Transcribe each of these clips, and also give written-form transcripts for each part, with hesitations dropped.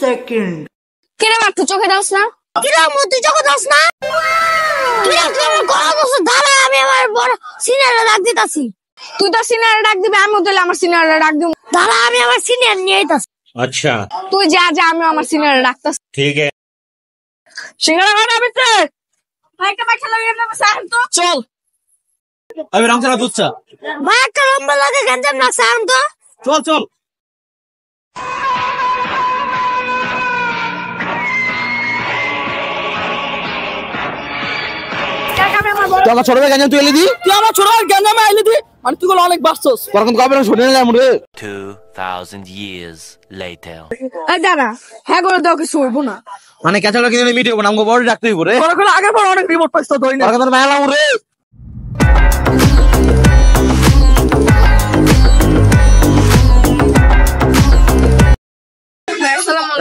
second. কিরে মা তুই চোখে দাস না? কিরে মু তুই চোখে দাস না? কিরে তুই আমার গলা দোষ দাঁড়া আমি আমার বড় সিনিয়রে ডাক দিতাছি। তুই তো সিনিয়রে ডাক দিবি আমি তাহলে আমার সিনিয়রে ডাক দিব। দাঁড়া আমি আমার সিনিয়র নিয়ে আইতাছি। अच्छा তুই যা যা আমি আমার সিনিয়রে ডাকতাছি। ठीक है সিঙ্গারা খানা বিতে ভাই একটা বাইক চালাবি না সাহেব তো চল अबे राम चला दूध चा ভাই একটা লম্বা লাগে গঞ্জাম না সাহেব তো चल चल তোর ছোট ভাই গঞ্জাম তুই এলি দি তুই আমার ছোট ভাই গঞ্জামে আইলি দি মানে তুই গুলো অনেক বাসছস পরকম কবে শুনে নিলাম রে 2000 years later এই দাঁড়া হ্যাঁ করে দাও কিছু হইব না মানে কেঁচালো কিনে মিটে হবো না আমাকে বড় ডাকতে হইব রে পরে আগের পর অনেক রিপোর্ট পাইছ তো ধরি না পরকম মেলাম রে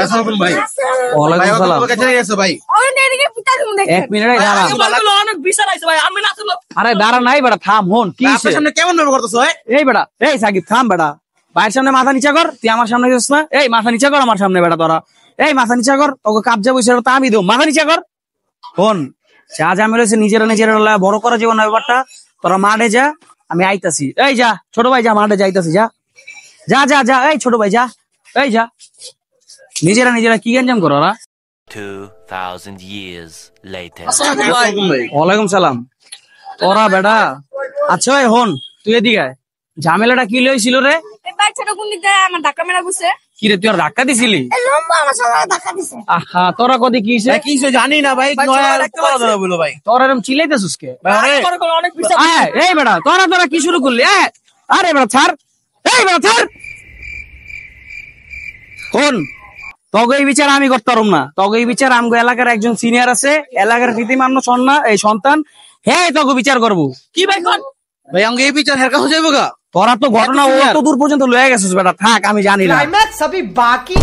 আসসালামু ভাই ওয়ালাইকুম সালাম কাছে গেছে ভাই ওই নেড়িকে পিতা দিমু দেখ এক মিনিট দাঁড়া বলগুলো অনেক বিচার আইছে ভাই আমি না আসলে আরে দাঁড়া নাই বেটা থাম হন কি আপনার সামনে কেমন ব্যবহার করতেছো এই বেটা এই সাকিব থাম বেটা ভাইয়ের সামনে মাথা নিচা কর তুই আমার সামনে গেছিস না এই মাথা নিচা কর আমার সামনে বেটা তোরা এই মাথা নিচা কর তোকে কাবজা বসে তা আমি দেবো মাথা নিচা কর হন যা যা মেরেছে নিজেরা বড় করা জীবন ব্যাপারটা তোরা মাঠে যা আমি আইতাছি এই যা ছোট ভাই যা মাঠে যাইতাছি যা যা যা যা এই ছোট ভাই যা এই যা নিজেরা কি গঞ্জাম করো ওরা 2000 years later ওয়ালাইকুম সালাম তোরা বেটা আচ্ছা ভাই হন তুই এদিকে আয়। ঝামেলাটা কি লইছিল রে এই বাচ্চাটা কোন দিক দিয়ে আমার ধাক্কা মেরা বসে কি রে তুই আর ধাক্কা দিছিলি এই লম্বা আমার সাথে ধাক্কা দিছে আহা তোরা কদি কি হইছে? কি জানি না ভাই বলো ভাই তোরা এরকম চিল্লাইতেছিস কে পরে অনেক বিচার আয়, এই বেটা তোরা কি শুরু করলি আরে বেটা ছাড় এই বেটা ছাড় কোন তগে এই বিচার আমি করতে পারব না তগে এই বিচার আমগো এলাকার একজন সিনিয়র আছে এলাকার রীতিমান্য সন্তান হ্যাঁ তগে বিচার করব কি ভাই কোন ভাই আমাকে এই বিচার হেরকা হয়ে যাবো গা তোরা তো ঘটনা অত দূর পর্যন্ত লয়ে গেছিস বেটা থাক আমি জানি না ক্লাইম্যাক্স अभी बाकी